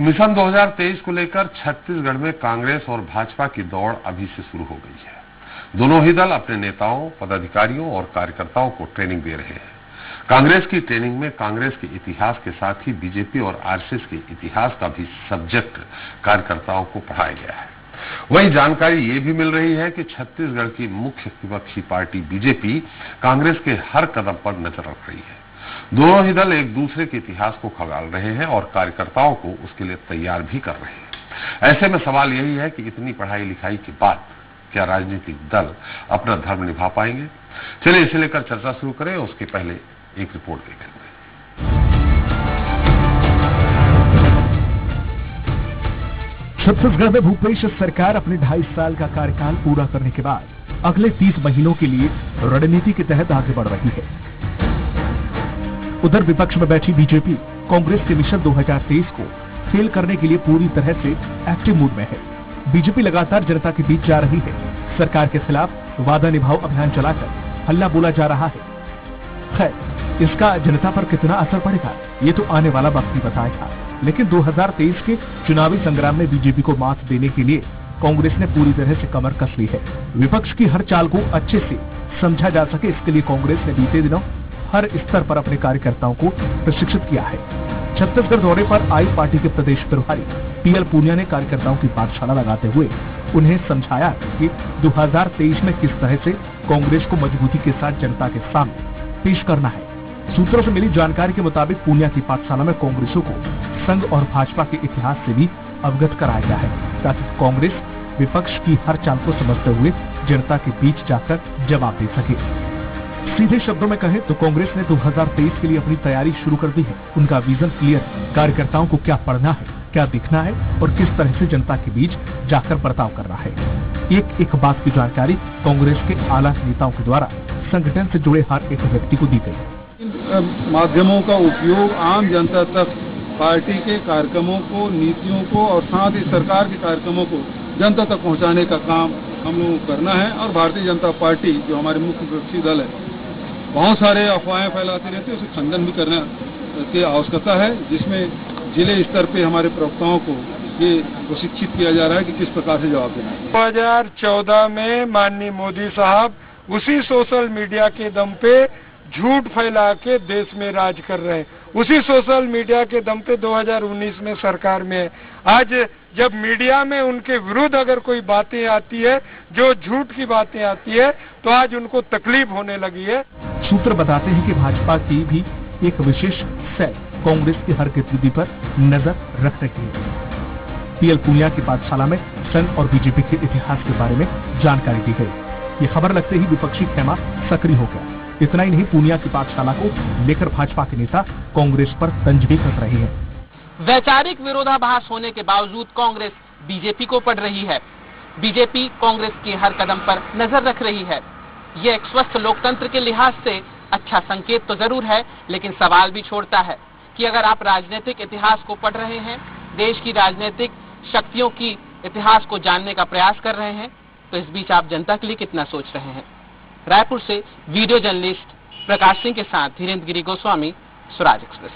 तो मिशन 2023 को लेकर छत्तीसगढ़ में कांग्रेस और भाजपा की दौड़ अभी से शुरू हो गई है। दोनों ही दल अपने नेताओं, पदाधिकारियों और कार्यकर्ताओं को ट्रेनिंग दे रहे हैं। कांग्रेस की ट्रेनिंग में कांग्रेस के इतिहास के साथ ही बीजेपी और आरएसएस के इतिहास का भी सब्जेक्ट कार्यकर्ताओं को पढ़ाया गया है। वहीं जानकारी ये भी मिल रही है कि छत्तीसगढ़ की मुख्य विपक्षी पार्टी बीजेपी कांग्रेस के हर कदम पर नजर रख रही है। दोनों ही दल एक दूसरे के इतिहास को खंगाल रहे हैं और कार्यकर्ताओं को उसके लिए तैयार भी कर रहे हैं। ऐसे में सवाल यही है कि इतनी पढ़ाई लिखाई के बाद क्या राजनीतिक दल अपना धर्म निभा पाएंगे? चलिए इसे लेकर चर्चा शुरू करें। उसके पहले एक रिपोर्ट देखें। छत्तीसगढ़ में भूपेश सरकार अपने 2.5 साल का कार्यकाल पूरा करने के बाद अगले 30 महीनों के लिए रणनीति के तहत आगे बढ़ रही है। उधर विपक्ष में बैठी बीजेपी कांग्रेस के मिशन 2023 को फेल करने के लिए पूरी तरह से एक्टिव मूड में है। बीजेपी लगातार जनता के बीच जा रही है। सरकार के खिलाफ वादा निभाओ अभियान चलाकर हल्ला बोला जा रहा है। खैर, इसका जनता पर कितना असर पड़ेगा ये तो आने वाला वक्त ही बताएगा। लेकिन 2023 के चुनावी संग्राम में बीजेपी को मात देने के लिए कांग्रेस ने पूरी तरह से कमर कस ली है। विपक्ष की हर चाल को अच्छे से समझा जा सके, इसके लिए कांग्रेस ने बीते दिनों हर स्तर पर अपने कार्यकर्ताओं को प्रशिक्षित किया है। छत्तीसगढ़ दौरे पर आई पार्टी के प्रदेश प्रभारी पीएल पूनिया ने कार्यकर्ताओं की पाठशाला लगाते हुए उन्हें समझाया कि 2023 में किस तरह से कांग्रेस को मजबूती के साथ जनता के सामने पेश करना है। सूत्रों से मिली जानकारी के मुताबिक पूनिया की पाठशाला में कांग्रेसों को संघ और भाजपा के इतिहास से भी अवगत कराया गया है, ताकि कांग्रेस विपक्ष की हर चाल को समझते हुए जनता के बीच जाकर जवाब दे सके। सीधे शब्दों में कहें तो कांग्रेस ने 2023 के लिए अपनी तैयारी शुरू कर दी है। उनका विजन क्लियर, कार्यकर्ताओं को क्या पढ़ना है, क्या दिखना है और किस तरह से जनता के बीच जाकर बर्ताव करना है। एक एक बात की जानकारी कांग्रेस के आला नेताओं के द्वारा संगठन से जुड़े हर एक व्यक्ति को दी गई। माध्यमों का उपयोग आम जनता तक पार्टी के कार्यक्रमों को, नीतियों को और साथ ही सरकार के कार्यक्रमों को जनता तक पहुंचाने का काम हम लोगों को करना है। और भारतीय जनता पार्टी जो हमारे मुख्य विपक्षी दल है, बहुत सारे अफवाहें फैलाती रहती है, उसे खंडन भी करने की आवश्यकता है, जिसमें जिले स्तर पे हमारे प्रवक्ताओं को ये प्रशिक्षित किया जा रहा है कि किस प्रकार से जवाब देना है। 2014 में माननीय मोदी साहब उसी सोशल मीडिया के दम पे झूठ फैला के देश में राज कर रहे हैं। उसी सोशल मीडिया के दम पे 2019 में सरकार में है। आज जब मीडिया में उनके विरुद्ध अगर कोई बातें आती है, जो झूठ की बातें आती है, तो आज उनको तकलीफ होने लगी है। सूत्र बताते हैं कि भाजपा की भी एक विशेष सेल कांग्रेस की हर गतिविधि पर नजर रख रही है। पीएल पूनिया की पाठशाला में संघ और बीजेपी के इतिहास के बारे में जानकारी दी गई। ये खबर लगते ही विपक्षी खेमा सक्रिय हो गया। इतना ही नहीं, पूनिया की पाठशाला को लेकर भाजपा के नेता कांग्रेस पर तंज भी कर रहे हैं। वैचारिक विरोधाभास होने के बावजूद कांग्रेस बीजेपी को पढ़ रही है। बीजेपी कांग्रेस के हर कदम पर नजर रख रही है। ये एक स्वस्थ लोकतंत्र के लिहाज से अच्छा संकेत तो जरूर है, लेकिन सवाल भी छोड़ता है कि अगर आप राजनीतिक इतिहास को पढ़ रहे हैं, देश की राजनीतिक शक्तियों की इतिहास को जानने का प्रयास कर रहे हैं, तो इस बीच आप जनता के लिए कितना सोच रहे हैं। रायपुर से वीडियो जर्नलिस्ट प्रकाश सिंह के साथ धीरेन्द्र गिरी गोस्वामी, स्वराज एक्सप्रेस।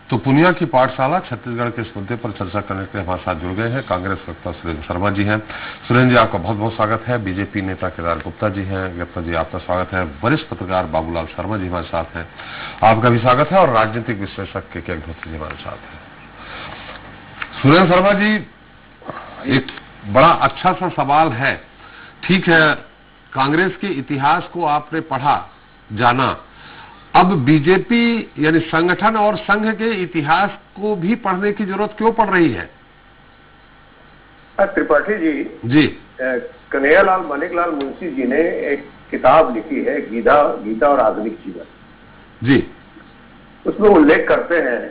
तो पूनिया की पाठशाला छत्तीसगढ़ के इस मुद्दे पर चर्चा करने के लिए हमारे साथ जुड़ गए हैं कांग्रेस वक्ता सुरेंद्र शर्मा जी हैं। सुरेंद्र जी, आपका बहुत बहुत स्वागत है। बीजेपी नेता केदार गुप्ता जी हैं। गुप्ता जी, आपका स्वागत है। वरिष्ठ पत्रकार बाबूलाल शर्मा जी हमारे साथ हैं, आपका भी स्वागत है। और राजनीतिक विश्लेषक के अग्रहोत्री जी हमारे साथ हैं। सुरेंद्र शर्मा जी, एक बड़ा अच्छा सा सवाल है। ठीक है, कांग्रेस के इतिहास को आपने पढ़ा, जाना, अब बीजेपी यानी संगठन और संघ के इतिहास को भी पढ़ने की जरूरत क्यों पड़ रही है? त्रिपाठी जी, कन्हैयालाल मानिकलाल मुंशी जी ने एक किताब लिखी है, गीता और आधुनिक जीवन जी। उसमें उल्लेख करते हैं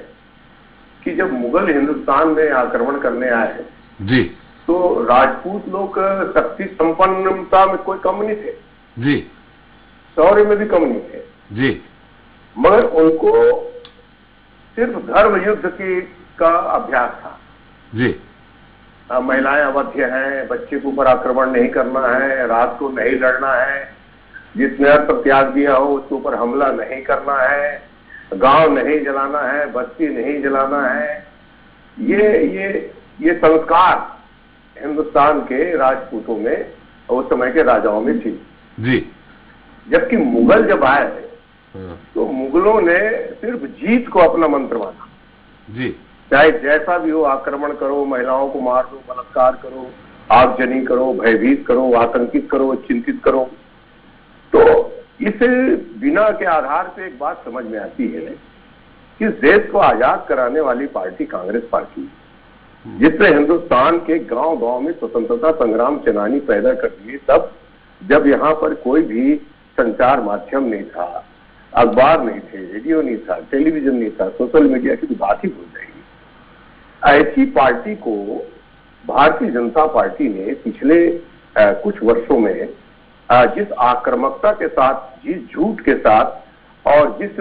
कि जब मुगल हिंदुस्तान में आक्रमण करने आए जी, तो राजपूत लोग शक्ति संपन्नता में कोई कम नहीं थे जी, शौर्य में भी कम नहीं थे जी, मगर उनको सिर्फ धर्म युद्ध का अभ्यास था जी। महिलाएं अवध्य हैं, बच्चे के ऊपर आक्रमण नहीं करना है, रात को नहीं लड़ना है, जिस नहर पर त्याग दिया हो उसके ऊपर हमला नहीं करना है, गांव नहीं जलाना है, बस्ती नहीं जलाना है, ये संस्कार हिंदुस्तान के राजपूतों में उस समय के राजाओं में थी जी। जबकि मुगल जब आए तो मुगलों ने सिर्फ जीत को अपना मंत्र माना जी। चाहे जैसा भी हो, आक्रमण करो, महिलाओं को मार दो, बलात्कार करो, आगजनी करो, भयभीत करो, आतंकित करो, चिंतित करो। तो इस बिना के आधार पे एक बात समझ में आती है कि इस देश को आजाद कराने वाली पार्टी कांग्रेस पार्टी, जिसने हिंदुस्तान के गांव गांव में स्वतंत्रता संग्राम सेनानी पैदा कर दिए, तब जब यहाँ पर कोई भी संचार माध्यम नहीं था, अखबार नहीं थे, रेडियो नहीं था, टेलीविजन नहीं था, सोशल मीडिया की तो बात ही भूल जाएगी। ऐसी पार्टी को भारतीय जनता पार्टी ने पिछले कुछ वर्षों में जिस आक्रामकता के साथ, जिस झूठ के साथ और जिस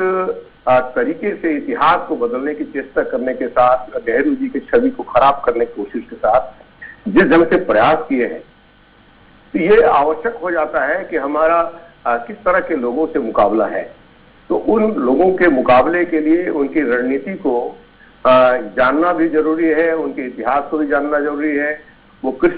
तरीके से इतिहास को बदलने की चेष्टा करने के साथ, नेहरू जी की छवि को खराब करने की कोशिश के साथ जिस ढंग से प्रयास किए हैं, तो ये आवश्यक हो जाता है कि हमारा किस तरह के लोगों से मुकाबला है। तो उन लोगों के मुकाबले के लिए उनकी रणनीति को जानना भी जरूरी है, उनके इतिहास को भी जानना जरूरी है। वो किस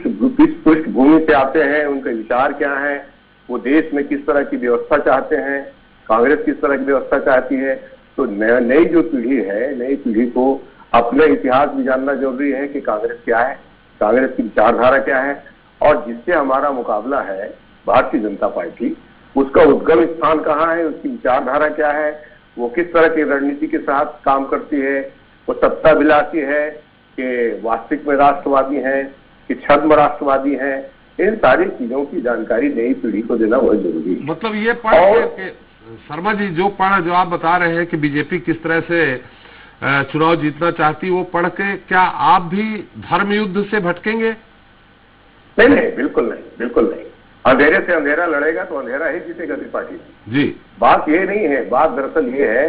पृष्ठभूमि से आते हैं, उनके विचार क्या हैं, वो देश में किस तरह की व्यवस्था चाहते हैं, कांग्रेस किस तरह की व्यवस्था चाहती है। तो नई जो पीढ़ी है, नई पीढ़ी को अपने इतिहास भी जानना जरूरी है कि कांग्रेस क्या है, कांग्रेस की विचारधारा क्या है, और जिससे हमारा मुकाबला है भारतीय जनता पार्टी, उसका उद्गम स्थान कहाँ है, उसकी विचारधारा क्या है, वो किस तरह की रणनीति के साथ काम करती है, वो सत्ताभिलाषी है कि वास्तविक में राष्ट्रवादी है कि छद्म राष्ट्रवादी है। इन सारी चीजों की जानकारी नई पीढ़ी को देना बहुत जरूरी है। मतलब ये पढ़ शर्मा जी, जो आप बता रहे हैं कि बीजेपी किस तरह से चुनाव जीतना चाहती, वो पढ़ के क्या आप भी धर्म युद्ध से भटकेंगे? नहीं, बिल्कुल नहीं, बिल्कुल नहीं। अंधेरे से अंधेरा लड़ेगा तो अंधेरा ही जीतेगा त्रिपाठी जी। बात ये नहीं है, बात दरअसल ये है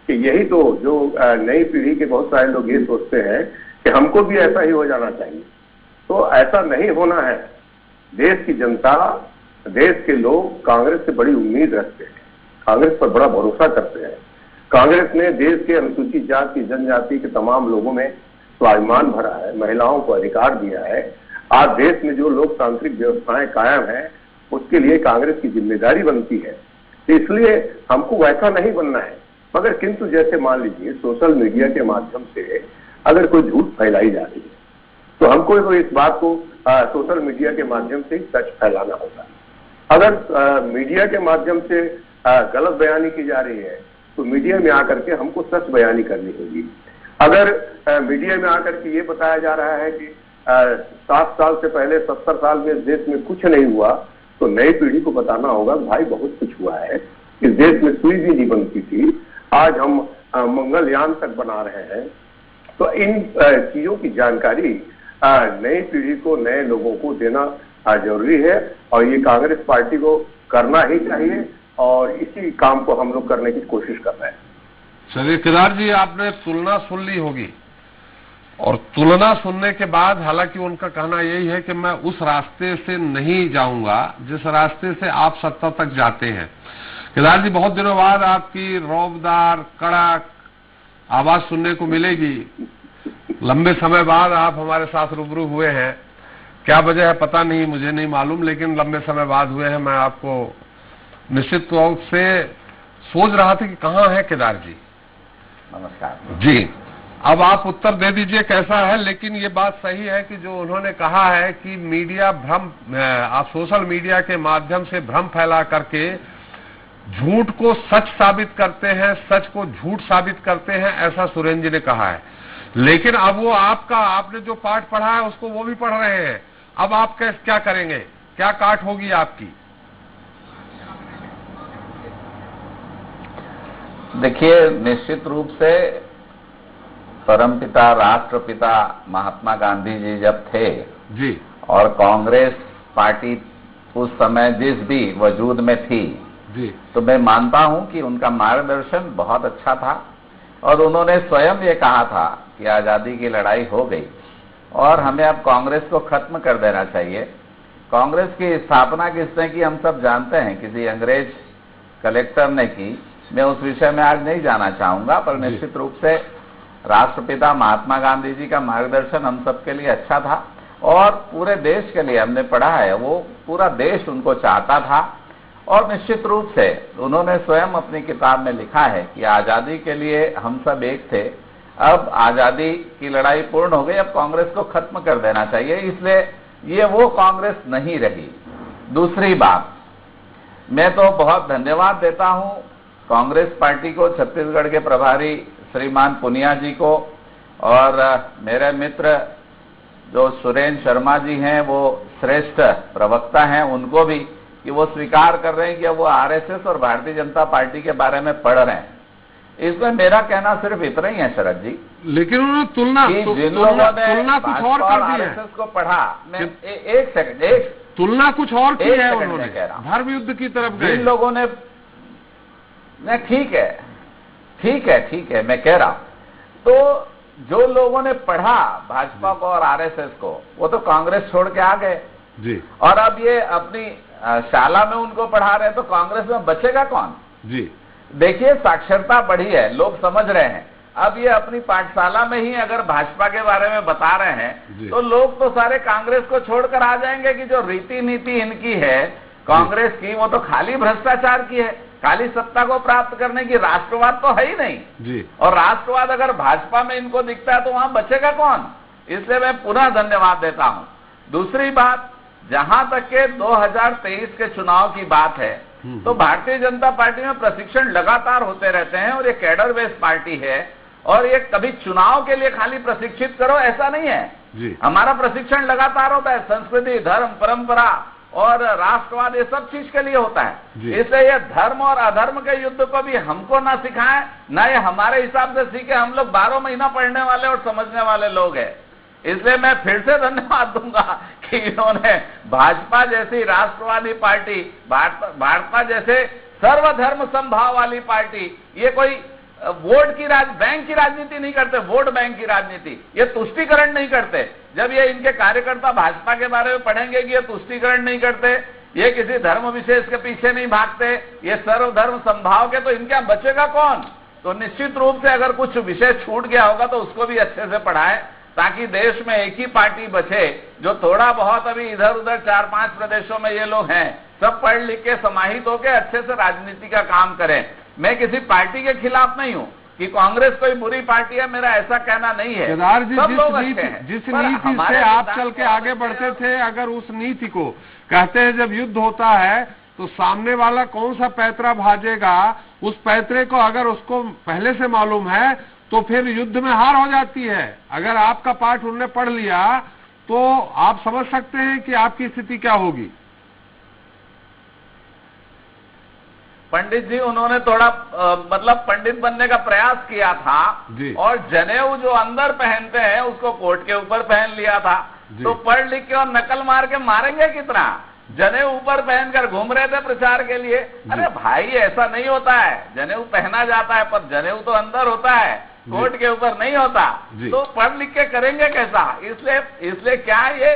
कि यही तो जो नई पीढ़ी के बहुत सारे लोग ये सोचते हैं कि हमको भी ऐसा ही हो जाना चाहिए। तो ऐसा नहीं होना है। देश की जनता, देश के लोग कांग्रेस से बड़ी उम्मीद रखते हैं, कांग्रेस पर बड़ा भरोसा करते हैं। कांग्रेस ने देश के अनुसूचित जाति, जनजाति के तमाम लोगों में स्वाभिमान भरा है, महिलाओं को अधिकार दिया है। आज देश में जो लोकतांत्रिक व्यवस्थाएं कायम है, उसके लिए कांग्रेस की जिम्मेदारी बनती है। तो इसलिए हमको वैसा नहीं बनना है। मगर किंतु जैसे मान लीजिए सोशल मीडिया के माध्यम से अगर कोई झूठ फैलाई जा रही है, तो हमको तो इस बात को सोशल मीडिया के माध्यम से ही सच फैलाना होगा। अगर मीडिया के माध्यम से गलत बयानी की जा रही है, तो मीडिया में आकर के हमको सच बयानी करनी होगी। अगर मीडिया में आकर के ये बताया जा रहा है कि 7 साल से पहले 70 साल में इस देश में कुछ नहीं हुआ, तो नई पीढ़ी को बताना होगा भाई बहुत कुछ हुआ है, इस देश में सुई भी नहीं बनती थी, आज हम मंगलयान तक बना रहे हैं। तो इन चीजों की जानकारी नई पीढ़ी को, नए लोगों को देना जरूरी है, और ये कांग्रेस पार्टी को करना ही चाहिए, और इसी काम को हम लोग करने की कोशिश कर रहे हैं। चलिए केदार जी, आपने तुलना सुन ली होगी, और तुलना सुनने के बाद हालांकि उनका कहना यही है कि मैं उस रास्ते से नहीं जाऊंगा जिस रास्ते से आप सत्ता तक जाते हैं। केदार जी, बहुत दिनों बाद आपकी रौबदार, कड़क आवाज सुनने को मिलेगी। लंबे समय बाद आप हमारे साथ रूबरू हुए हैं। क्या वजह है पता नहीं, मुझे नहीं मालूम, लेकिन लंबे समय बाद हुए हैं। मैं आपको निश्चित तौर से सोच रहा था कि कहाँ है केदार जी। नमस्कार जी, अब आप उत्तर दे दीजिए कैसा है। लेकिन ये बात सही है कि जो उन्होंने कहा है कि मीडिया भ्रम, आप सोशल मीडिया के माध्यम से भ्रम फैला करके झूठ को सच साबित करते हैं, सच को झूठ साबित करते हैं, ऐसा सुरेंद्र जी ने कहा है। लेकिन अब वो आपने जो पाठ पढ़ा है उसको वो भी पढ़ रहे हैं। अब आप क्या करेंगे, क्या काट होगी आपकी? देखिए, निश्चित रूप से परमपिता राष्ट्रपिता महात्मा गांधी जी जब थे जी, और कांग्रेस पार्टी उस समय जिस भी वजूद में थी जी, तो मैं मानता हूं कि उनका मार्गदर्शन बहुत अच्छा था, और उन्होंने स्वयं ये कहा था कि आजादी की लड़ाई हो गई और हमें अब कांग्रेस को खत्म कर देना चाहिए। कांग्रेस की स्थापना किसने की हम सब जानते हैं, किसी अंग्रेज कलेक्टर ने की। मैं उस विषय में आज नहीं जाना चाहूंगा, पर निश्चित रूप से राष्ट्रपिता महात्मा गांधी जी का मार्गदर्शन हम सबके लिए अच्छा था और पूरे देश के लिए हमने पढ़ा है, वो पूरा देश उनको चाहता था। और निश्चित रूप से उन्होंने स्वयं अपनी किताब में लिखा है कि आजादी के लिए हम सब एक थे, अब आजादी की लड़ाई पूर्ण हो गई, अब कांग्रेस को खत्म कर देना चाहिए, इसलिए ये वो कांग्रेस नहीं रही। दूसरी बात, मैं तो बहुत धन्यवाद देता हूं कांग्रेस पार्टी को, छत्तीसगढ़ के प्रभारी श्रीमान पुनिया जी को, और मेरे मित्र जो सुरेंद्र शर्मा जी हैं, वो श्रेष्ठ प्रवक्ता हैं, उनको भी, कि वो स्वीकार कर रहे हैं कि वो आरएसएस और भारतीय जनता पार्टी के बारे में पढ़ रहे हैं। इसमें मेरा कहना सिर्फ इतना ही है शरद जी, लेकिन उन्होंने तुलना जिन लोगों ने कुछ और कर दी है। आरएसएस को पढ़ा, मैं एक सेकंड, तुलना कुछ और की है उन्होंने, कह रहा हूं धर्म युद्ध की तरफ गए। जिन लोगों ने, ठीक है, मैं कह रहा हूं, तो जो लोगों ने पढ़ा भाजपा को और आरएसएस को, वो तो कांग्रेस छोड़ के आ गए जी, और अब ये अपनी शाला में उनको पढ़ा रहे हैं, तो कांग्रेस में बचेगा कौन जी। देखिए, साक्षरता बढ़ी है, लोग समझ रहे हैं। अब ये अपनी पाठशाला में ही अगर भाजपा के बारे में बता रहे हैं, तो लोग तो सारे कांग्रेस को छोड़कर आ जाएंगे कि जो रीति नीति इनकी है कांग्रेस की, वो तो खाली भ्रष्टाचार की है, खाली सत्ता को प्राप्त करने की, राष्ट्रवाद तो है ही नहीं जी। और राष्ट्रवाद अगर भाजपा में इनको दिखता है तो वहां बचेगा कौन। इसलिए मैं पुनः धन्यवाद देता हूं। दूसरी बात, जहां तक के 2023 के चुनाव की बात है, तो भारतीय जनता पार्टी में प्रशिक्षण लगातार होते रहते हैं और ये कैडर बेस्ड पार्टी है, और ये कभी चुनाव के लिए खाली प्रशिक्षित करो ऐसा नहीं है जी। हमारा प्रशिक्षण लगातार होता है, संस्कृति, धर्म, परंपरा और राष्ट्रवाद, ये सब चीज के लिए होता है। इसलिए ये धर्म और अधर्म के युद्ध को भी हमको ना सिखाएं, ना ये हमारे हिसाब से सीखे। हम लोग 12 महीना पढ़ने वाले और समझने वाले लोग हैं। इसलिए मैं फिर से धन्यवाद दूंगा कि इन्होंने भाजपा जैसी राष्ट्रवादी पार्टी, भाजपा जैसे सर्वधर्म समभाव वाली पार्टी, ये कोई वोट की बैंक की राजनीति नहीं करते, वोट बैंक की राजनीति, ये तुष्टीकरण नहीं करते। जब ये इनके कार्यकर्ता भाजपा के बारे में पढ़ेंगे कि ये तुष्टीकरण नहीं करते, ये किसी धर्म विशेष के पीछे नहीं भागते, ये सर्वधर्म समभाव के, तो इनके यहाँ बचेगा कौन। तो निश्चित रूप से अगर कुछ विषय छूट गया होगा तो उसको भी अच्छे से पढ़ाएं, ताकि देश में एक ही पार्टी बचे। जो थोड़ा बहुत अभी इधर उधर 4-5 प्रदेशों में ये लोग हैं, सब पढ़ लिख के समाहित होकर अच्छे से राजनीति का काम करें। मैं किसी पार्टी के खिलाफ नहीं हूं कि कांग्रेस कोई बुरी पार्टी है, मेरा ऐसा कहना नहीं है। केदार जी, सब लोग जिस नीति से आप चल के आगे बढ़ते थे, अगर उस नीति को कहते हैं, जब युद्ध होता है तो सामने वाला कौन सा पैतरा भाजेगा, उस पैतरे को अगर उसको पहले से मालूम है तो फिर युद्ध में हार हो जाती है। अगर आपका पाठ उन्होंने पढ़ लिया तो आप समझ सकते हैं कि आपकी स्थिति क्या होगी। पंडित जी, उन्होंने थोड़ा मतलब पंडित बनने का प्रयास किया था और जनेऊ जो अंदर पहनते हैं उसको कोट के ऊपर पहन लिया था। तो पढ़ लिख के और नकल मार के मारेंगे कितना। जनेऊ ऊपर पहनकर घूम रहे थे प्रचार के लिए। अरे भाई, ऐसा नहीं होता है, जनेऊ पहना जाता है पर जनेऊ तो अंदर होता है, कोट के ऊपर नहीं होता। तो पढ़ लिख के करेंगे कैसा। इसलिए क्या ये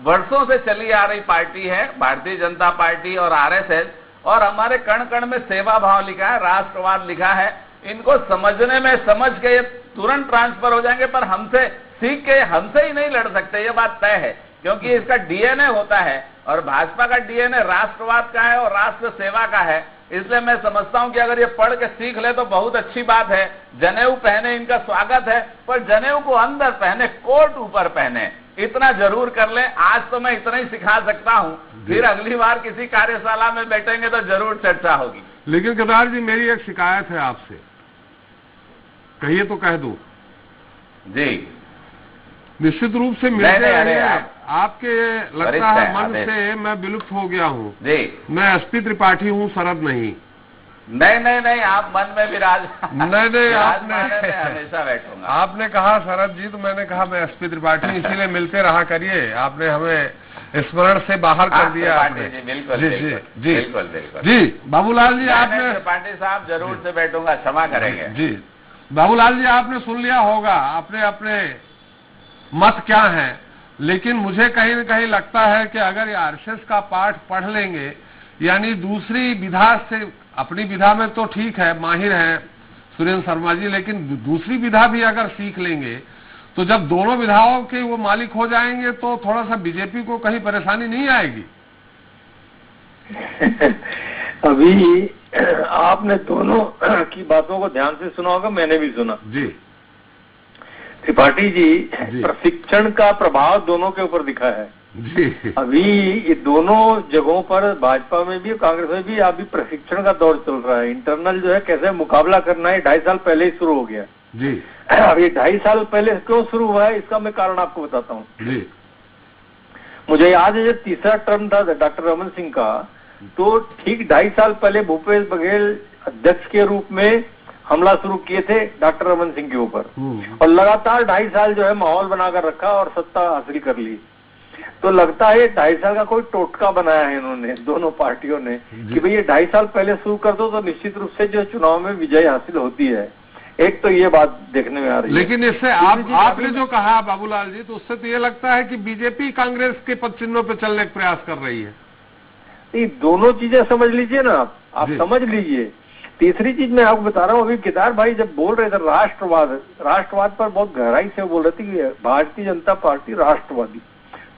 वर्षों से चली आ रही पार्टी है भारतीय जनता पार्टी और आरएसएस, और हमारे कण कण में सेवा भाव लिखा है, राष्ट्रवाद लिखा है। इनको समझने में समझ के ये तुरंत ट्रांसफर हो जाएंगे, पर हमसे सीख के हमसे ही नहीं लड़ सकते, ये बात तय है, क्योंकि इसका डीएनए होता है और भाजपा का डीएनए राष्ट्रवाद का है और राष्ट्र सेवा का है। इसलिए मैं समझता हूं कि अगर ये पढ़ के सीख ले तो बहुत अच्छी बात है। जनेऊ पहने, इनका स्वागत है, पर जनेऊ को अंदर पहने, कोट ऊपर पहने, इतना जरूर कर लें। आज तो मैं इतना ही सिखा सकता हूं, फिर अगली बार किसी कार्यशाला में बैठेंगे तो जरूर चर्चा होगी। लेकिन केदार जी, मेरी एक शिकायत है आपसे, कहिए तो कह दूं जी। निश्चित रूप से मिलते रहिए। आपके लगता है मन से मैं विलुप्त हो गया हूँ जी। मैं एसपी त्रिपाठी हूँ, शरद नहीं। नहीं, आप मन में विराज। नहीं, आपने हमेशा बैठूंगा। आपने कहा शरद जी, तो मैंने कहा मैं एसपी त्रिपाठी, इसीलिए मिलते रहा करिए। आपने हमें स्मरण से बाहर कर दिया आपने। बिल्कुल जी। बाबूलाल जी, आपने, त्रिपाठी साहब जरूर से बैठूंगा, क्षमा करेंगे जी। बाबूलाल जी, आपने सुन लिया होगा अपने अपने मत क्या है, लेकिन मुझे कहीं न कहीं लगता है कि अगर ये आरएसएस का पाठ पढ़ लेंगे, यानी दूसरी विधा से, अपनी विधा में तो ठीक है, माहिर हैं, सुरेंद्र शर्मा जी, लेकिन दूसरी विधा भी अगर सीख लेंगे तो जब दोनों विधाओं के वो मालिक हो जाएंगे तो थोड़ा सा बीजेपी को कहीं परेशानी नहीं आएगी? अभी आपने दोनों की बातों को ध्यान से सुना होगा, मैंने भी सुना जी। त्रिपाठी जी, प्रशिक्षण का प्रभाव दोनों के ऊपर दिखा है जी। अभी ये दोनों जगहों पर, भाजपा में भी कांग्रेस में भी अभी प्रशिक्षण का दौर चल रहा है। इंटरनल जो है कैसे मुकाबला करना है 2.5 साल पहले ही शुरू हो गया जी। अब ये 2.5 साल पहले क्यों शुरू हुआ है, इसका मैं कारण आपको बताता हूँ जी। मुझे याद है जब तीसरा टर्म था डॉक्टर रमन सिंह का, तो ठीक 2.5 साल पहले भूपेश बघेल अध्यक्ष के रूप में हमला शुरू किए थे डॉक्टर रमन सिंह के ऊपर, और लगातार 2.5 साल जो है माहौल बनाकर रखा और सत्ता हासिल कर ली। तो लगता है 2.5 साल का कोई टोटका बनाया है इन्होंने, दोनों पार्टियों ने, कि भाई ये 2.5 साल पहले शुरू कर दो तो निश्चित रूप से जो चुनाव में विजय हासिल होती है। एक तो ये बात देखने में आ रही है। लेकिन इससे आपने जो कहा बाबूलाल जी, तो उससे तो ये लगता है कि बीजेपी कांग्रेस के पद चिन्हों पर चलने का प्रयास कर रही है। ये दोनों चीजें समझ लीजिए ना आप समझ लीजिए। तीसरी चीज मैं आपको बता रहा हूँ, अभी केदार भाई जब बोल रहे थे राष्ट्रवाद पर बहुत गहराई से बोल रहे थे कि भारतीय जनता पार्टी राष्ट्रवादी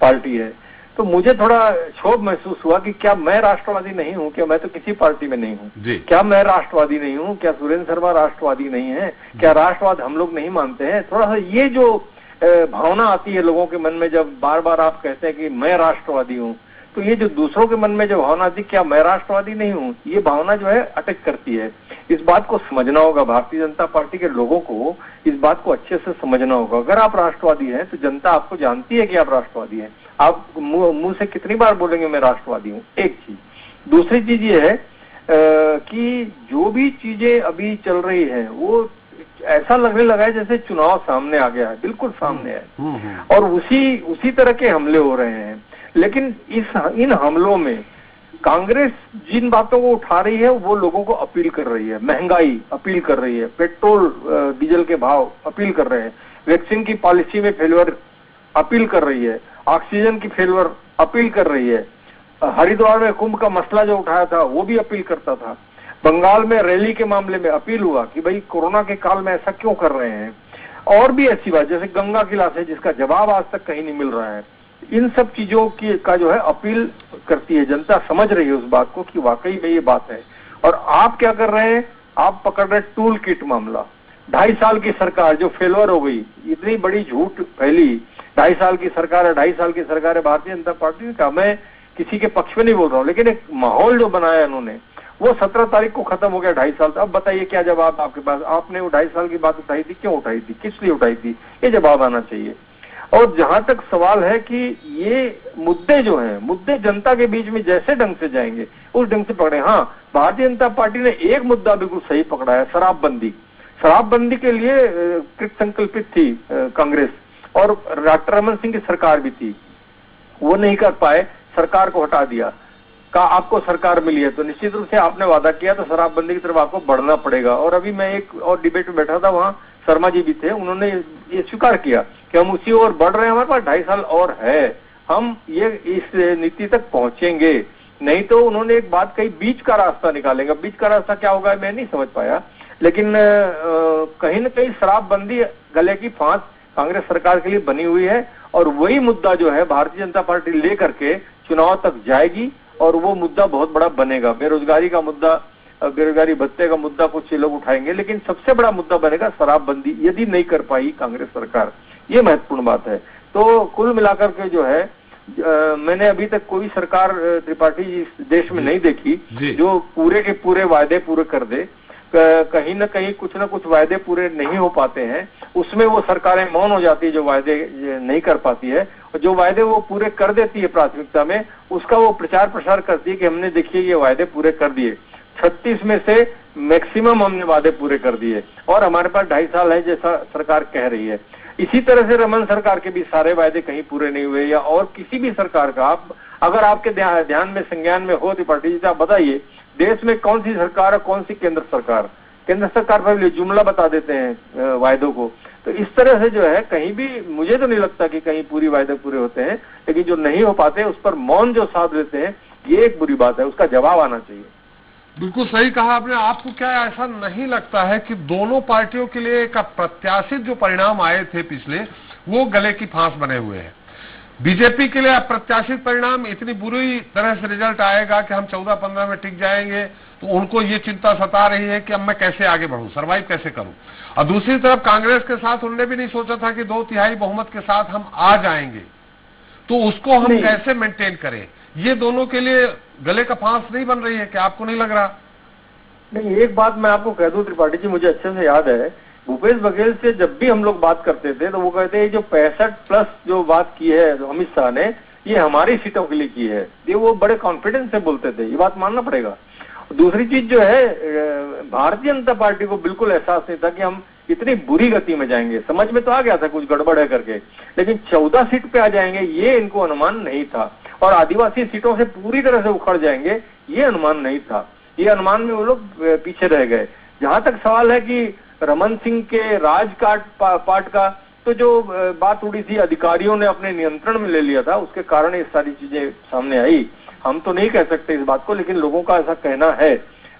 पार्टी है, तो मुझे थोड़ा क्षोभ महसूस हुआ कि क्या मैं राष्ट्रवादी नहीं हूँ? क्या मैं तो किसी पार्टी में नहीं हूँ? क्या मैं राष्ट्रवादी नहीं हूँ? क्या सुरेंद्र शर्मा राष्ट्रवादी नहीं है? क्या राष्ट्रवाद हम लोग नहीं मानते हैं? थोड़ा सा ये जो भावना आती है लोगों के मन में जब बार बार आप कहते हैं कि मैं राष्ट्रवादी हूँ, तो ये जो दूसरों के मन में जो भावना आती है क्या मैं राष्ट्रवादी नहीं हूँ, ये भावना जो है अटक करती है। इस बात को समझना होगा, भारतीय जनता पार्टी के लोगों को इस बात को अच्छे से समझना होगा। अगर आप राष्ट्रवादी हैं तो जनता आपको जानती है कि आप राष्ट्रवादी हैं। आप मुंह से कितनी बार बोलेंगे मैं राष्ट्रवादी हूँ, एक चीज। दूसरी चीज ये है कि जो भी चीजें अभी चल रही है वो ऐसा लगने लगा है जैसे चुनाव सामने आ गया है, बिल्कुल सामने है, और उसी तरह के हमले हो रहे हैं। लेकिन इन हमलों में कांग्रेस जिन बातों को उठा रही है वो लोगों को अपील कर रही है। महंगाई अपील कर रही है, पेट्रोल डीजल के भाव अपील कर रहे हैं, वैक्सीन की पॉलिसी में फेल्योर अपील कर रही है, ऑक्सीजन की फेल्योर अपील कर रही है, हरिद्वार में कुंभ का मसला जो उठाया था वो भी अपील करता था, बंगाल में रैली के मामले में अपील हुआ कि भाई कोरोना के काल में ऐसा क्यों कर रहे हैं, और भी ऐसी बात जैसे गंगा की लाश है जिसका जवाब आज तक कहीं नहीं मिल रहा है। इन सब चीजों की का जो है अपील करती है जनता, समझ रही है उस बात को कि वाकई में ये बात है। और आप क्या कर रहे हैं, आप पकड़ रहे टूल किट मामला। 2.5 साल की सरकार जो फेलवर हो गई, इतनी बड़ी झूठ फैली, 2.5 साल की सरकार है, 2.5 साल की सरकार है भारतीय जनता पार्टी का। मैं किसी के पक्ष में नहीं बोल रहा हूँ, लेकिन एक माहौल जो बनाया इन्होंने वो 17 तारीख को खत्म हो गया 2.5 साल। अब बताइए क्या जवाब आपके पास? आपने वो 2.5 साल की बात उठाई थी, क्यों उठाई थी, किस लिए उठाई थी, ये जवाब आना चाहिए। और जहां तक सवाल है कि ये मुद्दे जो हैं, मुद्दे जनता के बीच में जैसे ढंग से जाएंगे उस ढंग से पकड़े। हाँ, भारतीय जनता पार्टी ने एक मुद्दा बिल्कुल सही पकड़ा है, शराबबंदी। शराबबंदी के लिए कृत संकल्पित थी कांग्रेस, और डॉक्टर रमन सिंह की सरकार भी थी, वो नहीं कर पाए, सरकार को हटा दिया। कहा आपको सरकार मिली है तो निश्चित रूप से आपने वादा किया तो शराबबंदी की तरफ आपको बढ़ना पड़ेगा। और अभी मैं एक और डिबेट में बैठा था, वहां शर्मा जी भी थे, उन्होंने ये स्वीकार किया कि हम उसी ओर बढ़ रहे हैं, हमारे पास 2.5 साल और है, हम ये इस नीति तक पहुंचेंगे। नहीं तो उन्होंने एक बात कही, बीच का रास्ता निकालेंगे। बीच का रास्ता क्या होगा मैं नहीं समझ पाया, लेकिन कहीं न कहीं शराबबंदी गले की फांस कांग्रेस सरकार के लिए बनी हुई है, और वही मुद्दा जो है भारतीय जनता पार्टी लेकर के चुनाव तक जाएगी, और वो मुद्दा बहुत बड़ा बनेगा। बेरोजगारी का मुद्दा, बेरोजगारी भत्ते का मुद्दा कुछ लोग उठाएंगे, लेकिन सबसे बड़ा मुद्दा बनेगा शराबबंदी, यदि नहीं कर पाई कांग्रेस सरकार। ये महत्वपूर्ण बात है। तो कुल मिलाकर के जो है मैंने अभी तक कोई सरकार त्रिपाठी इस देश में नहीं देखी जो पूरे के पूरे वायदे पूरे कर दे। कहीं न कहीं कुछ न कुछ वायदे पूरे नहीं हो पाते हैं, उसमें वो सरकारें मौन हो जाती है जो वायदे नहीं कर पाती है, और जो वायदे वो पूरे कर देती है प्राथमिकता में, उसका वो प्रचार प्रसार करती है कि हमने देखिए ये वायदे पूरे कर दिए। 36 में से मैक्सिमम हमने वादे पूरे कर दिए, और हमारे पास 2.5 साल है जैसा सरकार कह रही है। इसी तरह से रमन सरकार के भी सारे वायदे कहीं पूरे नहीं हुए, या और किसी भी सरकार का आप अगर आपके ध्यान में संज्ञान में हो त्रिपाठी जी, आप बताइए देश में कौन सी सरकार है, कौन सी केंद्र सरकार। केंद्र सरकार पर जुमला बता देते हैं वायदों को। तो इस तरह से जो है कहीं भी मुझे तो नहीं लगता कि कहीं पूरी वायदे पूरे होते हैं, लेकिन जो नहीं हो पाते उस पर मौन जो साध लेते हैं, ये एक बुरी बात है, उसका जवाब आना चाहिए। बिल्कुल सही कहा आपने। आपको क्या ऐसा नहीं लगता है कि दोनों पार्टियों के लिए एक अप्रत्याशित जो परिणाम आए थे पिछले, वो गले की फांस बने हुए हैं? बीजेपी के लिए अप्रत्याशित परिणाम, इतनी बुरी तरह से रिजल्ट आएगा कि हम 14-15 में टिक जाएंगे, तो उनको ये चिंता सता रही है कि अब मैं कैसे आगे बढ़ूं, सर्वाइव कैसे करूं। और दूसरी तरफ कांग्रेस के साथ उन्होंने भी नहीं सोचा था कि 2/3 बहुमत के साथ हम आ जाएंगे, तो उसको हम कैसे मेंटेन करें। ये दोनों के लिए गले का फांस नहीं बन रही है, क्या आपको नहीं लग रहा? नहीं, एक बात मैं आपको कह दूं त्रिपाठी जी, मुझे अच्छे से याद है, भूपेश बघेल से जब भी हम लोग बात करते थे तो वो कहते हैं जो 65+ जो बात की है अमित शाह ने, ये हमारी सीटों के लिए की है। ये वो बड़े कॉन्फिडेंस से बोलते थे, ये बात मानना पड़ेगा। दूसरी चीज जो है, भारतीय जनता पार्टी को बिल्कुल एहसास नहीं था कि हम इतनी बुरी गति में जाएंगे। समझ में तो आ गया था कुछ गड़बड़ है करके, लेकिन 14 सीट पे आ जाएंगे ये इनको अनुमान नहीं था, और आदिवासी सीटों से पूरी तरह से उखड़ जाएंगे ये अनुमान नहीं था। ये अनुमान में वो लोग पीछे रह गए। जहां तक सवाल है कि रमन सिंह के राजकाट पार्ट का, तो जो बात उड़ी थी अधिकारियों ने अपने नियंत्रण में ले लिया था, उसके कारण ये सारी चीजें सामने आई। हम तो नहीं कह सकते इस बात को, लेकिन लोगों का ऐसा कहना है।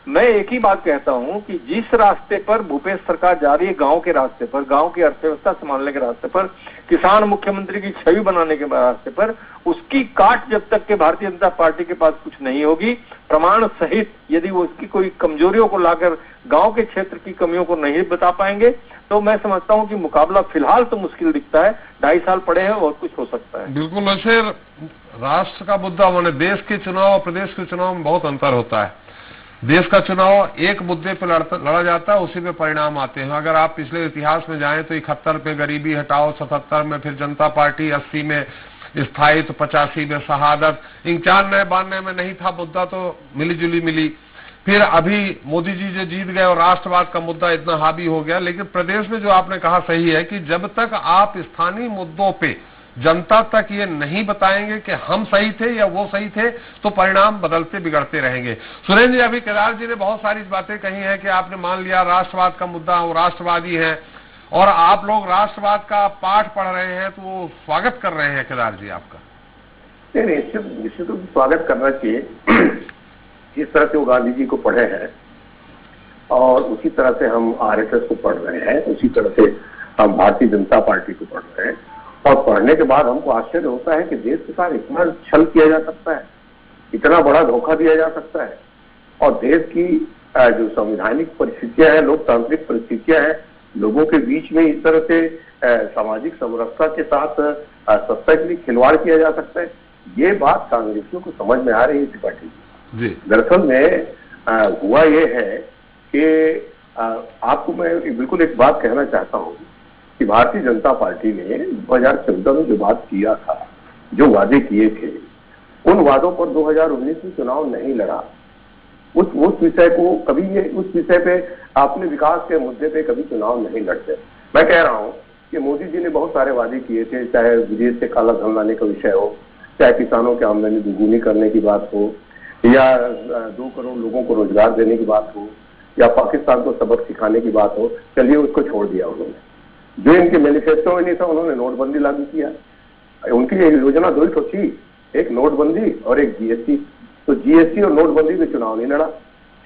मैं एक ही बात कहता हूं कि जिस रास्ते पर भूपेश सरकार जा रही है, गांव के रास्ते पर, गांव की अर्थव्यवस्था संभालने के रास्ते पर, किसान मुख्यमंत्री की छवि बनाने के रास्ते पर, उसकी काट जब तक के भारतीय जनता पार्टी के पास कुछ नहीं होगी, प्रमाण सहित, यदि वो उसकी कोई कमजोरियों को लाकर गांव के क्षेत्र की कमियों को नहीं बता पाएंगे, तो मैं समझता हूं कि मुकाबला फिलहाल तो मुश्किल दिखता है। 2.5 साल पड़े हैं और कुछ हो सकता है। बिल्कुल। वैसे राष्ट्र का मुद्दा माने देश के चुनाव और प्रदेश के चुनाव में बहुत अंतर होता है। देश का चुनाव एक मुद्दे पे लड़ा जाता है, उसी पे परिणाम आते हैं। अगर आप पिछले इतिहास में जाएं तो 71 पे गरीबी हटाओ, 77 में फिर जनता पार्टी, 80 में स्थायित्व, 85 में शहादत, 91-92 में नहीं था मुद्दा तो मिली जुली मिली। फिर अभी मोदी जी जो जीत गए और राष्ट्रवाद का मुद्दा इतना हावी हो गया। लेकिन प्रदेश में जो आपने कहा सही है कि जब तक आप स्थानीय मुद्दों पे जनता तक ये नहीं बताएंगे कि हम सही थे या वो सही थे, तो परिणाम बदलते बिगड़ते रहेंगे। सुरेंद्र जी, अभी केदार जी ने बहुत सारी बातें कही हैं कि आपने मान लिया राष्ट्रवाद का मुद्दा, वो राष्ट्रवादी है और आप लोग राष्ट्रवाद का पाठ पढ़ रहे हैं, तो वो स्वागत कर रहे हैं केदार जी आपका? नहीं, निश्चित रूप से स्वागत करना चाहिए। जिस तरह से वो गांधी जी को पढ़े हैं और उसी तरह से हम RSS को पढ़ रहे हैं, उसी तरह से हम भारतीय जनता पार्टी को पढ़ रहे हैं, और पढ़ने के बाद हमको आश्चर्य होता है कि देश के साथ इतना छल किया जा सकता है, इतना बड़ा धोखा दिया जा सकता है, और देश की जो संवैधानिक परिस्थितियां हैं, लोकतांत्रिक परिस्थितियां हैं, लोगों के बीच में इस तरह से सामाजिक समरसता के साथ सत्ता के लिए खिलवाड़ किया जा सकता है। ये बात कांग्रेसियों को समझ में आ रही है त्रिपाठी जी। दरअसल में हुआ ये है कि आपको मैं बिल्कुल एक बात कहना चाहता हूँ कि भारतीय जनता पार्टी ने 2014 में जो बात किया था, जो वादे किए थे, उन वादों पर 2019 में चुनाव नहीं लड़ा। उस विषय को कभी, ये उस विषय पे आपने विकास के मुद्दे पे कभी चुनाव नहीं लड़ते। मैं कह रहा हूँ कि मोदी जी ने बहुत सारे वादे किए थे, चाहे विदेश से काला धन लाने का विषय हो, चाहे किसानों की आमदनी दुगुनी करने की बात हो, या 2 करोड़ लोगों को रोजगार देने की बात हो, या पाकिस्तान को सबक सिखाने की बात हो। चलिए, उसको छोड़ दिया उन्होंने। जो इनके मैनिफेस्टो में नहीं था, उन्होंने नोटबंदी लागू किया। उनकी ये योजना 2 तो थी, एक नोटबंदी और एक GST। तो GST और नोटबंदी पे चुनाव नहीं लड़ा।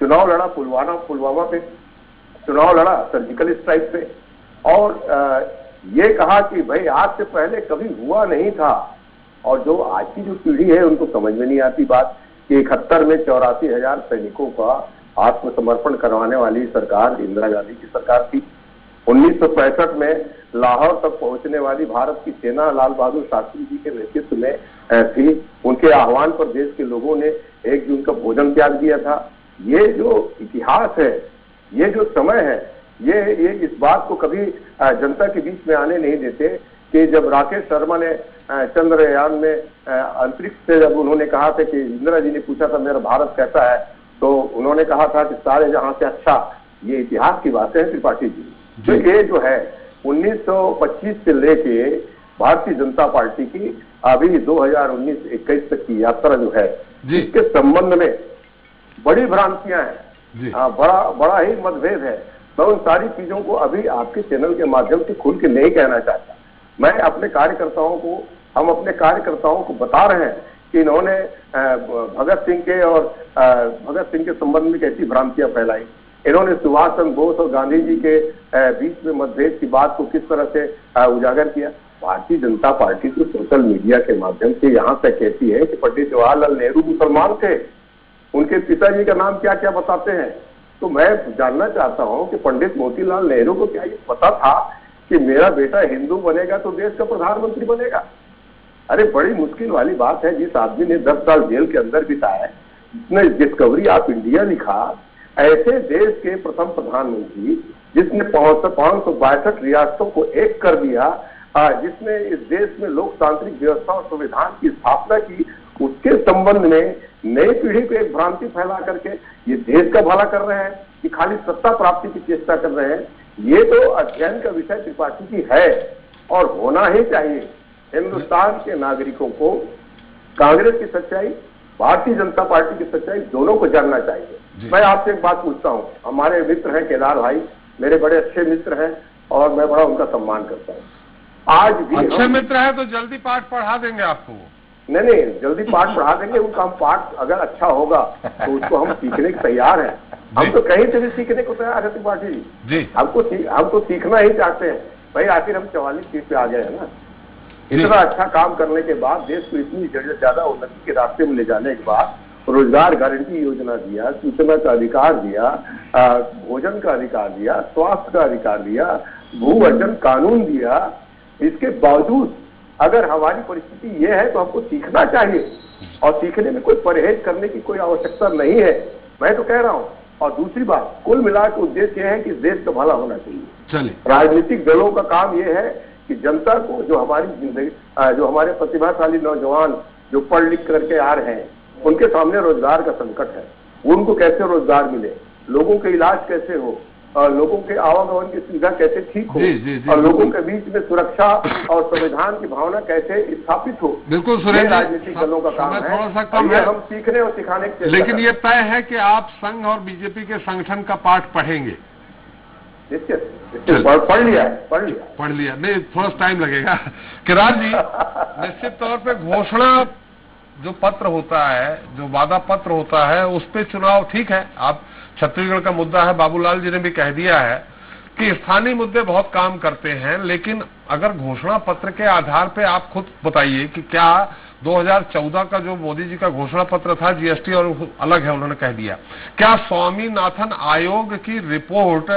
चुनाव लड़ा पुलवामा पे, चुनाव लड़ा सर्जिकल स्ट्राइक पे, और ये कहा कि भाई आज से पहले कभी हुआ नहीं था। और जो आज की जो पीढ़ी है उनको समझ में नहीं आती बात कि 71 में 84,000 सैनिकों का आत्मसमर्पण करवाने वाली सरकार इंदिरा गांधी की सरकार थी। 1965 में लाहौर तक पहुंचने वाली भारत की सेना लाल बहादुर शास्त्री जी के नेतृत्व में थी। उनके आह्वान पर देश के लोगों ने 1 जून का भोजन त्याग दिया था। ये जो इतिहास है, ये जो समय है, ये इस बात को कभी जनता के बीच में आने नहीं देते कि जब राकेश शर्मा ने चंद्रयान में अंतरिक्ष से जब उन्होंने कहा था कि इंदिरा जी ने पूछा था मेरा भारत कैसा है, तो उन्होंने कहा था कि सारे जहां से अच्छा। ये इतिहास की बातें हैं त्रिपाठी जी। तो ये जो है 1925 से लेके भारतीय जनता पार्टी की अभी 2019-21 तक की यात्रा जो है, इसके संबंध में बड़ी भ्रांतियां हैं, बड़ा ही मतभेद है। मैं उन सारी चीजों को अभी आपके चैनल के माध्यम से खुल के नहीं कहना चाहता। मैं अपने कार्यकर्ताओं को, हम अपने कार्यकर्ताओं को बता रहे हैं कि इन्होंने भगत सिंह के संबंध में कैसी भ्रांतियां फैलाई, इन्होंने सुभाष चंद्र बोस और गांधी जी के बीच में मतभेद की बात को किस तरह से उजागर किया। भारतीय जनता पार्टी तो सोशल मीडिया के माध्यम से यहाँ तक कहती है कि पंडित जवाहरलाल नेहरू मुसलमान थे, उनके पिताजी का नाम क्या क्या बताते हैं। तो मैं जानना चाहता हूं कि पंडित मोतीलाल नेहरू को क्या ये पता था कि मेरा बेटा हिंदू बनेगा तो देश का प्रधानमंत्री बनेगा? अरे बड़ी मुश्किल वाली बात है। जिस आदमी ने 10 साल जेल के अंदर बिताए, जिसने डिस्कवरी ऑफ इंडिया लिखा, ऐसे देश के प्रथम प्रधानमंत्री जिसने 562 रियासतों को एक कर दिया, जिसने इस देश में लोकतांत्रिक व्यवस्था और संविधान की स्थापना की, उसके संबंध में नई पीढ़ी को एक भ्रांति फैला करके ये देश का भला कर रहे हैं कि खाली सत्ता प्राप्ति की चेष्टा कर रहे हैं। ये तो अध्ययन का विषय त्रिपाठी जी है और होना ही चाहिए। हिंदुस्तान के नागरिकों को कांग्रेस की सच्चाई, भारतीय जनता पार्टी की सच्चाई दोनों को जानना चाहिए। मैं आपसे एक बात पूछता हूँ, हमारे मित्र हैं केदार भाई, मेरे बड़े अच्छे मित्र हैं और मैं बड़ा उनका सम्मान करता हूँ। आज भी अच्छे मित्र है तो जल्दी पाठ पढ़ा देंगे आपको। नहीं, जल्दी पाठ पढ़ा देंगे। उनका हम पाठ अगर अच्छा होगा तो उसको हम सीखने के तैयार हैं। हम तो कहीं से भी सीखने को तैयार है त्रिपाठी जी। हम तो सीखना ही चाहते हैं भाई। आखिर हम 44 सीट पे आ गए हैं ना। इतना अच्छा काम करने के बाद, देश को इतनी ज्यादा उन्नति के रास्ते में ले जाने के बाद, रोजगार गारंटी योजना दिया, सूचना का अधिकार दिया, भोजन का अधिकार दिया, स्वास्थ्य का अधिकार दिया, भू अर्जन कानून दिया, इसके बावजूद अगर हमारी परिस्थिति ये है तो हमको सीखना चाहिए और सीखने में कोई परहेज करने की कोई आवश्यकता नहीं है, मैं तो कह रहा हूँ। और दूसरी बात, कुल मिलाकर उद्देश्य यह है कि देश का भला होना चाहिए। चलिए, राजनीतिक दलों का काम यह है कि जनता को, जो हमारी जिंदगी, जो हमारे प्रतिभाशाली नौजवान जो पढ़ लिख करके आ रहे हैं, उनके सामने रोजगार का संकट है, उनको कैसे रोजगार मिले, लोगों के इलाज कैसे हो, और लोगों के आवागमन की सुविधा कैसे ठीक हो, और लोगों के बीच में सुरक्षा और संविधान की भावना कैसे स्थापित हो। बिल्कुल सुरेश, राजनीतिक दलों का काम है। थोड़ा सा कम है, हम सीखने और सिखाने के, लेकिन ये तय है कि आप संघ और बीजेपी के संगठन का पाठ पढ़ेंगे। पढ़ लिया नहीं, थोड़ा टाइम लगेगा। केदार जी, निश्चित तौर पे घोषणा जो पत्र होता है, जो वादा पत्र होता है, उस पे चुनाव ठीक है। आप छत्तीसगढ़ का मुद्दा है, बाबूलाल जी ने भी कह दिया है कि स्थानीय मुद्दे बहुत काम करते हैं, लेकिन अगर घोषणा पत्र के आधार पे आप खुद बताइए कि क्या 2014 का जो मोदी जी का घोषणा पत्र था, जीएसटी और अलग है, उन्होंने कह दिया, क्या स्वामीनाथन आयोग की रिपोर्ट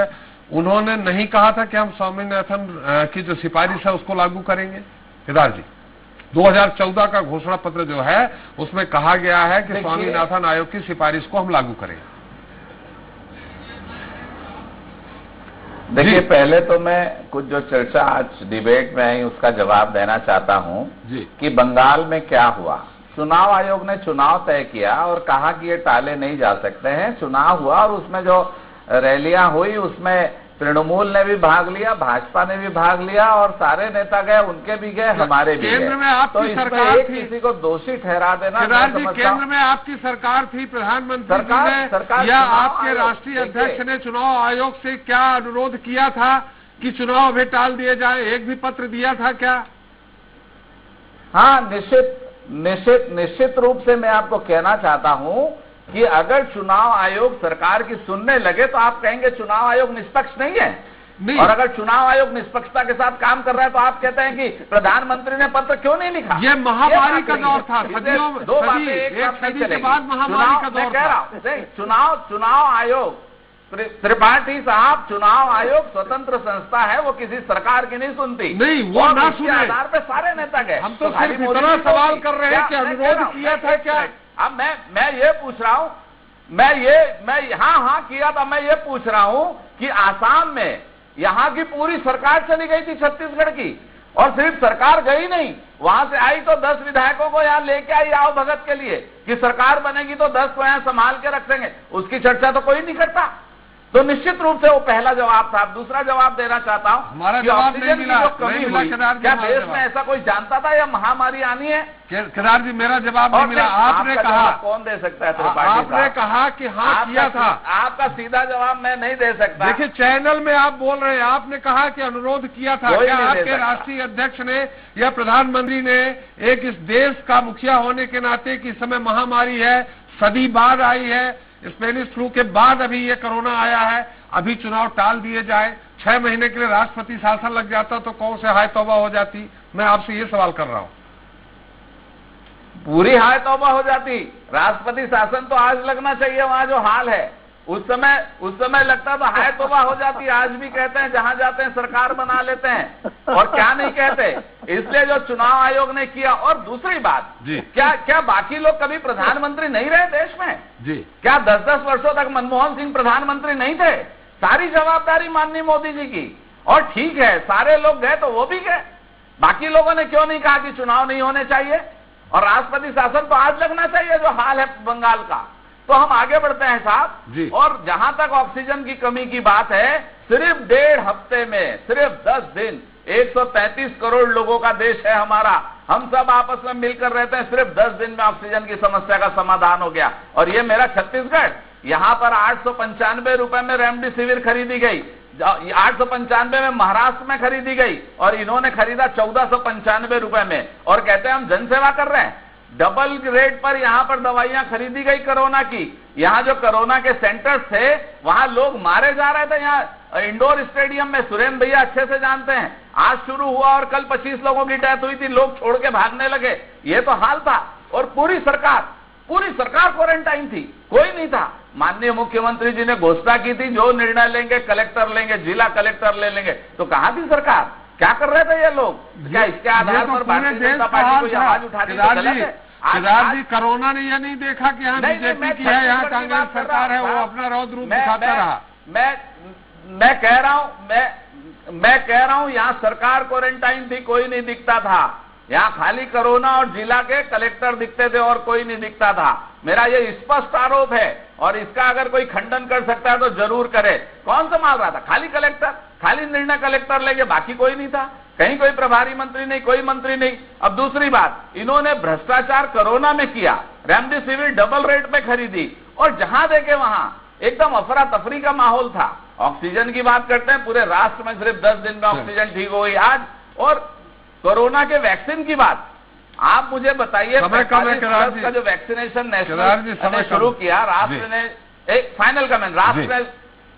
उन्होंने नहीं कहा था कि हम स्वामीनाथन की जो सिफारिश है उसको लागू करेंगे? केदार जी, 2014 का घोषणा पत्र जो है उसमें कहा गया है कि स्वामीनाथन आयोग की सिफारिश को हम लागू करेंगे। देखिए, पहले तो मैं कुछ जो चर्चा आज डिबेट में आई उसका जवाब देना चाहता हूं कि बंगाल में क्या हुआ। चुनाव आयोग ने चुनाव तय किया और कहा कि ये टाले नहीं जा सकते हैं। चुनाव हुआ और उसमें जो रैलियां हुई उसमें तृणमूल ने भी भाग लिया, भाजपा ने भी भाग लिया और सारे नेता गए, उनके भी गए, हमारे भी केंद्र गए। में आपकी तो सरकार थी, किसी को दोषी ठहरा देना, केंद्र में आपकी सरकार थी, प्रधानमंत्री ने या आपके राष्ट्रीय अध्यक्ष ने चुनाव आयोग से क्या अनुरोध किया था कि चुनाव अभी टाल दिए जाए? एक भी पत्र दिया था क्या? हाँ, निश्चित रूप से मैं आपको कहना चाहता हूं कि अगर चुनाव आयोग सरकार की सुनने लगे तो आप कहेंगे चुनाव आयोग निष्पक्ष नहीं है। नहीं। और अगर चुनाव आयोग निष्पक्षता के साथ काम कर रहा है तो आप कहते हैं कि प्रधानमंत्री ने पत्र क्यों नहीं लिखा? ये महामारी का दौर था, दो बातें एक साथ नहीं चलेगी। महामारी का दौर था। चुनाव आयोग, त्रिपाठी साहब, चुनाव आयोग स्वतंत्र संस्था है, वो किसी सरकार की नहीं सुनती। नहीं, वो ना सुने, आधार पे सारे नेता गए। हम तो सिर्फ इतना सवाल कर रहे हैं कि अनुरोध किया था क्या? अब मैं ये पूछ रहा हूं, मैं हाँ किया था। मैं ये पूछ रहा हूं कि आसाम में यहां की पूरी सरकार चली गई थी छत्तीसगढ़ की, और सिर्फ सरकार गई नहीं, वहां से आई तो 10 विधायकों को यहां लेके आई आओ भगत के लिए कि सरकार बनेगी तो 10 को यहां संभाल के रखेंगे। उसकी चर्चा तो कोई नहीं करता। तो निश्चित रूप से वो पहला जवाब था। दूसरा जवाब देना चाहता हूं, हमारा कि जवाब ऑक्सीजन नहीं की मिला, जो कमी नहीं मिला हुई, केदार जी, क्या हमारा देश जवाब। में ऐसा कोई जानता था यह महामारी आनी है? केदार जी, मेरा जवाब नहीं मिला। आपने आपका कहा, जवाब कौन दे सकता है त्रिपाठी साहब? आपने कहा कि हाँ किया था। आपका सीधा जवाब मैं नहीं दे सकता। देखिए, चैनल में आप बोल रहे हैं, आपने कहा कि अनुरोध किया था। कोई क्या नहीं दे आपके सकता। राष्ट्रीय अध्यक्ष ने या प्रधानमंत्री ने एक इस देश का मुखिया होने के नाते कि इस समय महामारी है, सदी बाद आई है, स्पेनिश फ्लू के बाद अभी ये कोरोना आया है, अभी चुनाव टाल दिए जाए, 6 महीने के लिए राष्ट्रपति शासन लग जाता तो कौन से हाय तौबा हो जाती? मैं आपसे ये सवाल कर रहा हूं। पूरी हाय तौबा हो जाती। राष्ट्रपति शासन तो आज लगना चाहिए, वहां जो हाल है उस समय लगता तो हाय तौबा हो जाती। आज भी कहते हैं जहां जाते हैं सरकार बना लेते हैं, और क्या नहीं कहते। इसलिए जो चुनाव आयोग ने किया। और दूसरी बात, क्या बाकी लोग कभी प्रधानमंत्री नहीं रहे देश में? जी, क्या 10-10 वर्षों तक मनमोहन सिंह प्रधानमंत्री नहीं थे? सारी जवाबदारी माननीय मोदी जी की। और ठीक है, सारे लोग गए तो वो भी गए, बाकी लोगों ने क्यों नहीं कहा कि चुनाव नहीं होने चाहिए और राष्ट्रपति शासन तो आज लगना चाहिए जो हाल है बंगाल का? तो हम आगे बढ़ते हैं साहब। और जहां तक ऑक्सीजन की कमी की बात है, सिर्फ 1.5 हफ्ते में, सिर्फ 10 दिन, 133 करोड़ लोगों का देश है हमारा, हम सब आपस में मिलकर रहते हैं, सिर्फ 10 दिन में ऑक्सीजन की समस्या का समाधान हो गया। और ये मेरा छत्तीसगढ़, यहां पर 895 रुपए में रेमडेसिविर खरीदी गई, 895 में महाराष्ट्र में खरीदी गई, और इन्होंने खरीदा 1495 रुपए में, और कहते हैं हम जनसेवा कर रहे हैं। डबल रेट पर यहां पर दवाइयां खरीदी गई कोरोना की। यहां जो कोरोना के सेंटर्स थे, वहां लोग मारे जा रहे थे। यहां इंडोर स्टेडियम में, सुरेंद्र भैया अच्छे से जानते हैं, आज शुरू हुआ और कल 25 लोगों की डेथ हुई थी, लोग छोड़ के भागने लगे। ये तो हाल था। और पूरी सरकार क्वारंटाइन थी, कोई नहीं था। माननीय मुख्यमंत्री जी ने घोषणा की थी जो निर्णय लेंगे कलेक्टर लेंगे, जिला कलेक्टर ले लेंगे। तो कहां थी सरकार? क्या कर रहे थे ये लोग? क्या इसके आधार पर भारतीय जनता पार्टी को आवाज उठानी तो गलत है? केदार जी, कोरोना ने यह नहीं देखा कि यहाँ बीजेपी की है, यहाँ कांग्रेस सरकार है, वो अपना रौद्र रूप दिखाता रहा। मैं कह रहा हूं यहाँ सरकार क्वारंटाइन थी, कोई नहीं दिखता था। यहाँ खाली कोरोना और जिला के कलेक्टर दिखते थे और कोई नहीं दिखता था। मेरा ये स्पष्ट आरोप है, और इसका अगर कोई खंडन कर सकता है तो जरूर करे। कौन संभाल रहा था? खाली कलेक्टर, खाली निर्णय कलेक्टर लेंगे, बाकी कोई नहीं था। कहीं कोई प्रभारी मंत्री नहीं, कोई मंत्री नहीं। अब दूसरी बात, इन्होंने भ्रष्टाचार कोरोना में किया, रेमडेसिविर डबल रेट पे खरीदी, और जहां देखे वहां एकदम अफरा तफरी का माहौल था। ऑक्सीजन की बात करते हैं, पूरे राष्ट्र में सिर्फ 10 दिन में ऑक्सीजन ठीक हो गई आज। और कोरोना के वैक्सीन की बात, आप मुझे बताइए, 45 प्लस का जो वैक्सीनेशन नेशनल ने शुरू किया, राष्ट्र ने, एक फाइनल कमेंट,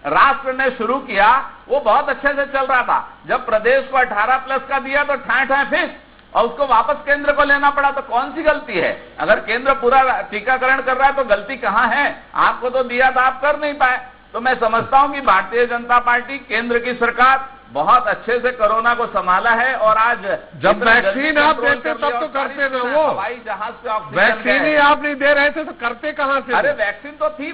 राष्ट्र ने शुरू किया, वो बहुत अच्छे से चल रहा था। जब प्रदेश को 18 प्लस का दिया तो ठाए फिर, और उसको वापस केंद्र को लेना पड़ा। तो कौन सी गलती है? अगर केंद्र पूरा टीकाकरण कर रहा है तो गलती कहां है? आपको तो दिया था, आप कर नहीं पाए। तो मैं समझता हूं कि भारतीय जनता पार्टी, केंद्र की सरकार बहुत अच्छे से कोरोना को संभाला है। और आज जब वैक्सीन आप देते तब तो करते थे, वो हवाई जहाज से ऑक्सीजन वैक्सीन ही आप नहीं दे रहे थे तो करते कहां से? अरे वैक्सीन तो थी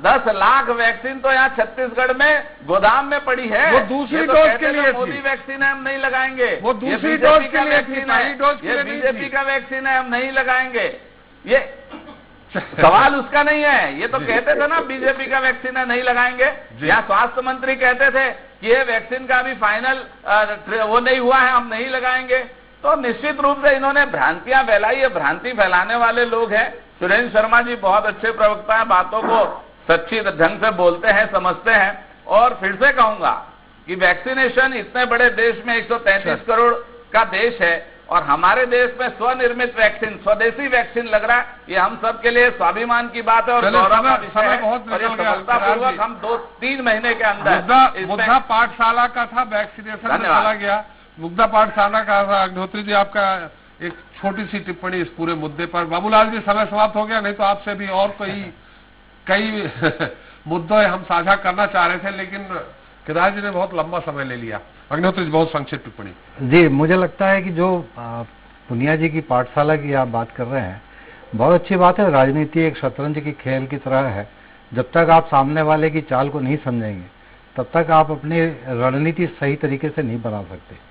10 लाख वैक्सीन तो यहाँ छत्तीसगढ़ में गोदाम में पड़ी है। वो दूसरी डोज के लिए थी। मोदी वैक्सीन है, हम नहीं लगाएंगे। वो दूसरी डोज के लिए थी, पहली डोज के लिए बीजेपी का वैक्सीन है, हम नहीं लगाएंगे। ये सवाल उसका नहीं है। ये तो कहते थे ना बीजेपी का वैक्सीन है, नहीं लगाएंगे। या स्वास्थ्य मंत्री कहते थे कि ये वैक्सीन का अभी फाइनल वो नहीं हुआ है, हम नहीं लगाएंगे। तो निश्चित रूप से इन्होंने भ्रांतियां फैलाई है, भ्रांति फैलाने वाले लोग हैं। सुरेंद्र शर्मा जी बहुत अच्छे प्रवक्ता हैं, बातों को सच्ची ढंग से बोलते हैं, समझते हैं। और फिर से कहूंगा कि वैक्सीनेशन इतने बड़े देश में 133 करोड़ का देश है, और हमारे देश में स्वनिर्मित वैक्सीन, स्वदेशी वैक्सीन लग रहा है, ये हम सब के लिए स्वाभिमान की बात है और गौरव का विषय है। और ये सफलतापूर्वक हम 2-3 महीने के अंदर मुद्दा पाठशाला का था, वैक्सीनेशन में चला गया। मुद्दा पाठशाला का था। अग्निहोत्री जी, आपका एक छोटी सी टिप्पणी इस पूरे मुद्दे पर। बाबूलाल जी, समय समाप्त हो गया, नहीं तो आपसे भी और कई मुद्दे हम साझा करना चाह रहे थे, लेकिन केदार जी ने बहुत लंबा समय ले लिया। अग्निहोत्री जी, बहुत संक्षिप्त टिप्पणी। जी, मुझे लगता है कि जो पुनिया जी की पाठशाला की आप बात कर रहे हैं, बहुत अच्छी बात है। राजनीति एक शतरंज की खेल की तरह है। जब तक आप सामने वाले की चाल को नहीं समझेंगे, तब तक आप अपनी रणनीति सही तरीके से नहीं बना सकते।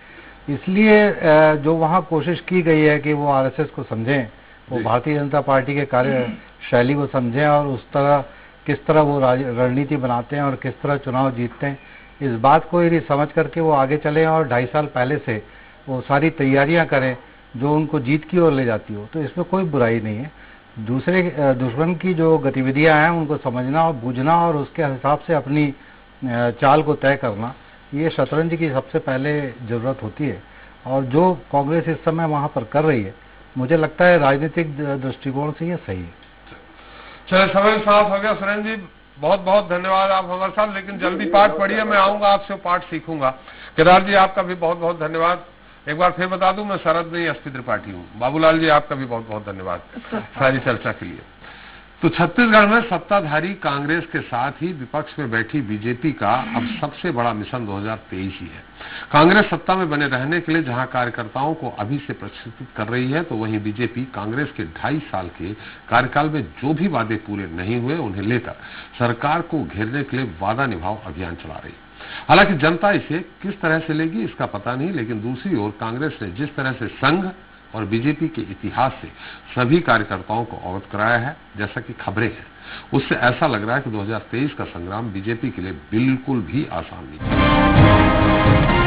इसलिए जो वहाँ कोशिश की गई है कि वो आरएसएस को समझें, वो भारतीय जनता पार्टी के कार्य शैली को समझें और उस तरह किस तरह वो रणनीति बनाते हैं और किस तरह चुनाव जीतते हैं, इस बात को यदि समझ करके वो आगे चलें और 2.5 साल पहले से वो सारी तैयारियां करें जो उनको जीत की ओर ले जाती हो, तो इसमें कोई बुराई नहीं है। दूसरे दुश्मन की जो गतिविधियां हैं उनको समझना और बूझना और उसके हिसाब से अपनी चाल को तय करना, ये शतरंज की सबसे पहले जरूरत होती है। और जो कांग्रेस इस समय वहां पर कर रही है, मुझे लगता है राजनीतिक दृष्टिकोण से ये सही है। चलिए, समय साफ हो गया। सुरेंद्र जी, बहुत बहुत धन्यवाद, आप हमारे साथ, लेकिन जल्दी पाठ पढ़िए, मैं आऊंगा आपसे पाठ सीखूंगा। केदार जी, आपका भी बहुत बहुत धन्यवाद। एक बार फिर बता दूं, मैं शरद नहीं एसपी त्रिपाठी हूँ। बाबूलाल जी, आपका भी बहुत बहुत धन्यवाद सारी चर्चा के लिए। तो छत्तीसगढ़ में सत्ताधारी कांग्रेस के साथ ही विपक्ष में बैठी बीजेपी का अब सबसे बड़ा मिशन 2023 ही है। कांग्रेस सत्ता में बने रहने के लिए जहां कार्यकर्ताओं को अभी से प्रशिक्षित कर रही है, तो वहीं बीजेपी कांग्रेस के 2.5 साल के कार्यकाल में जो भी वादे पूरे नहीं हुए उन्हें लेकर सरकार को घेरने के लिए वादा निभाओ अभियान चला रही है। हालांकि जनता इसे किस तरह से लेगी इसका पता नहीं, लेकिन दूसरी ओर कांग्रेस ने जिस तरह से संघ और बीजेपी के इतिहास से सभी कार्यकर्ताओं को अवगत कराया है, जैसा कि खबरें हैं, उससे ऐसा लग रहा है कि 2023 का संग्राम बीजेपी के लिए बिल्कुल भी आसान नहीं है।